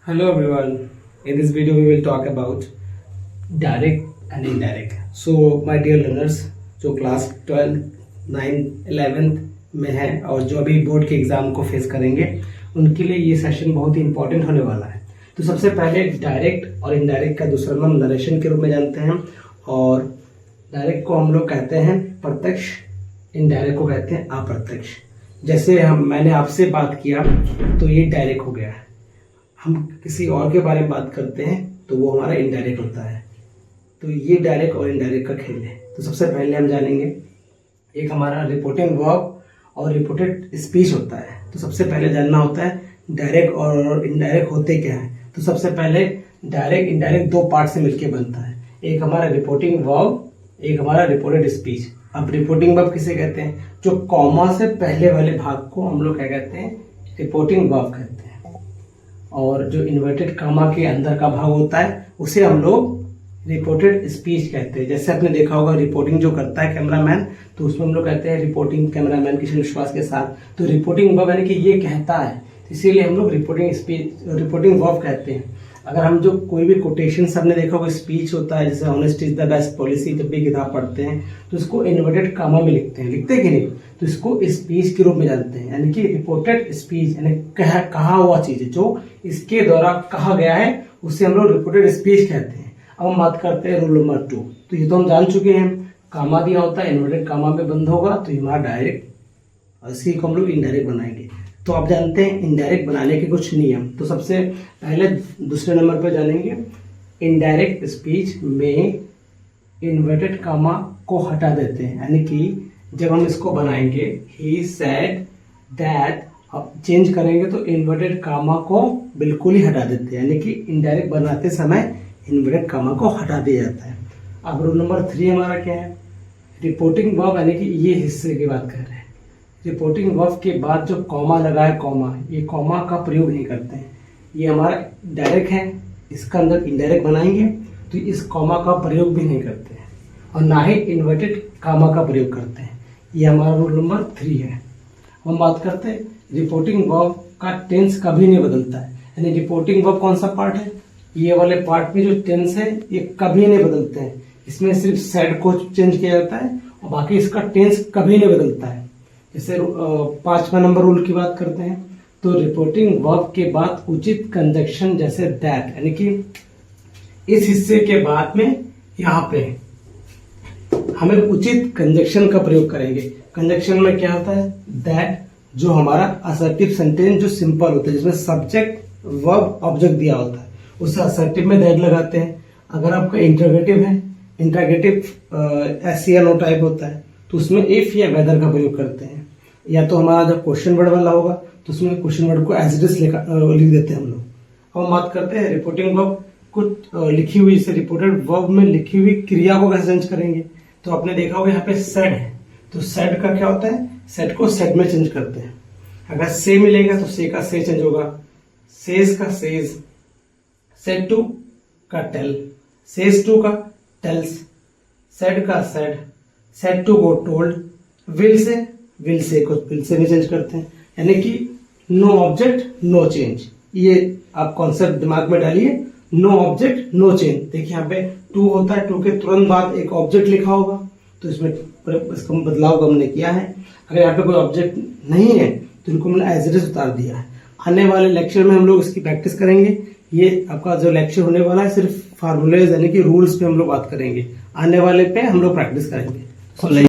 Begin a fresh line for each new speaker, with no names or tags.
Hello everyone. In this video we will talk about direct and indirect. So my dear learners, जो class 12, 9, 11 में है और जो अभी बोर्ड के एग्जाम को फेस करेंगे उनके लिए ये सेशन बहुत ही इंपॉर्टेंट होने वाला है। तो सबसे पहले डायरेक्ट और इनडायरेक्ट का दूसरा नाम नरेशन के रूप में जानते हैं। और डायरेक्ट को हम लोग कहते हैं प्रत्यक्ष, इनडायरेक्ट को कहते हैं अप्रत्यक्ष। जैसे मैंने आपसे बात किया तो ये डायरेक्ट हो गया है, हम किसी और के बारे में बात करते हैं तो वो हमारा इनडायरेक्ट होता है। तो ये डायरेक्ट और इनडायरेक्ट का खेल है। तो सबसे पहले हम जानेंगे एक हमारा रिपोर्टिंग वर्ब और रिपोर्टेड स्पीच होता है। तो सबसे पहले जानना होता है डायरेक्ट और इनडायरेक्ट होते क्या है। तो सबसे पहले डायरेक्ट इनडायरेक्ट दो पार्ट से मिलकर बनता है, एक हमारा रिपोर्टिंग वर्ब, एक हमारा रिपोर्टेड स्पीच। अब रिपोर्टिंग वर्ब किसे कहते हैं? जो कॉमा से पहले वाले भाग को हम लोग क्या कहते हैं? रिपोर्टिंग वर्ब कहते हैं। और जो इन्वर्टेड कामा के अंदर का भाग होता है उसे हम लोग रिपोर्टेड स्पीच कहते हैं। जैसे आपने देखा होगा रिपोर्टिंग जो करता है कैमरामैन, तो उसमें हम लोग कहते हैं रिपोर्टिंग कैमरामैन किशन विश्वास के साथ। तो रिपोर्टिंग वर्ब यानी कि ये कहता है, इसीलिए हम लोग रिपोर्टिंग स्पीच, रिपोर्टिंग वर्ब कहते हैं। अगर हम जो कोई भी कोटेशन सबने देखा होगा स्पीच होता है, जैसे honesty is the best policy, जब भी किताब पढ़ते हैं तो इसको इन्वर्टेड कामा में लिखते हैं, लिखते हैं कि नहीं? तो इसको स्पीच के रूप में जानते हैं, यानी कि रिपोर्टेड स्पीच यानी कहा हुआ चीज है, जो इसके द्वारा कहा गया है उसे हम लोग रिपोर्टेड स्पीच कहते हैं। अब हम बात करते हैं रूल नंबर 2। तो ये तो हम जान चुके हैं, कामा दिया होता है, इन्वर्टेड कामा में बंद होगा तो ये हमारा डायरेक्ट, और इसी को हम लोग इनडायरेक्ट बनाएंगे। तो आप जानते हैं इनडायरेक्ट बनाने के कुछ नियम। तो सबसे पहले दूसरे नंबर पर जानेंगे इनडायरेक्ट स्पीच में इन्वर्टेड कामा को हटा देते हैं, यानी कि जब हम इसको बनाएंगे ही सेड दैट, अब चेंज करेंगे तो इन्वर्टेड कामा को बिल्कुल ही हटा देते हैं, यानी कि इनडायरेक्ट बनाते समय इन्वर्टेड कामा को हटा दिया जाता है। अब रूल नंबर 3 हमारा क्या है? रिपोर्टिंग वर्ब, यानी कि ये हिस्से की बात कर रहे हैं। रिपोर्टिंग वर्ब के बाद जो कॉमा लगा है, कॉमा, ये कॉमा का प्रयोग नहीं करते हैं। ये हमारा डायरेक्ट है, इसका अंदर इनडायरेक्ट बनाएंगे तो इस कॉमा का प्रयोग भी नहीं करते हैं, और ना ही इन्वर्टेड कामा का प्रयोग करते हैं। ये हमारा रूल नंबर 3 है। हम बात करते हैं रिपोर्टिंग वर्ब का टेंस कभी नहीं बदलता है, यानी रिपोर्टिंग वर्ब कौन सा पार्ट है? ये वाले पार्ट में जो टेंस है ये कभी नहीं बदलते हैं। इसमें सिर्फ सेड को चेंज किया जाता है और बाकी इसका टेंस कभी नहीं बदलता है। जैसे 5वां नंबर रूल की बात करते हैं तो रिपोर्टिंग वर्ब के बाद उचित कंजक्शन, जैसे दैट, यानी कि इस हिस्से के बाद में यहाँ पे हमें उचित कंजक्शन का प्रयोग करेंगे। कंजक्शन में क्या होता है? दैट, जो हमारा असर्टिव सेंटेंस जो सिंपल होता है, जिसमें सब्जेक्ट वर्ब ऑब्जेक्ट दिया होता है, उसे असर्टिव में दैट लगाते हैं। अगर आपका इंटरोगेटिव है, इंटरोगेटिव एस या नो टाइप होता है, तो उसमें इफ या वेदर का प्रयोग करते हैं। या तो हमारा जब क्वेश्चन वर्ड वाला होगा तो उसमें क्वेश्चन वर्ड को एज इट इज लिख देते हैं हम लोग। अब हम बात करते हैं रिपोर्टिंग वर्ब को लिखी हुई, जैसे रिपोर्टेड वर्ब में लिखी हुई क्रिया को कैसे चेंज करेंगे। तो आपने देखा होगा यहाँ पे सेड है, तो सेड का क्या होता है? सेड को सेड में चेंज करते हैं। अगर से मिलेगा तो से का से चेंज होगा, सेज का सेज, सेड टू का टेल, सेज टू का टेल्स, सेड का सेड, सेड टू को टोल्ड, विल से को विल से भी चेंज करते हैं, यानी कि नो ऑब्जेक्ट नो चेंज। ये आप कॉन्सेप्ट दिमाग में डालिए, नो ऑब्जेक्ट नो चेंज। देखिए यहाँ पे टू होता है, टू के तुरंत बाद एक ऑब्जेक्ट लिखा होगा तो इसमें इसका बदलाव हमने किया है। अगर यहाँ पे कोई ऑब्जेक्ट नहीं है तो इनको मैंने एज इट इज उतार दिया है। आने वाले लेक्चर में हम लोग इसकी प्रैक्टिस करेंगे। ये आपका जो लेक्चर होने वाला है सिर्फ फार्मूलेज यानी कि रूल्स पे हम लोग बात करेंगे, आने वाले पे हम लोग प्रैक्टिस करेंगे।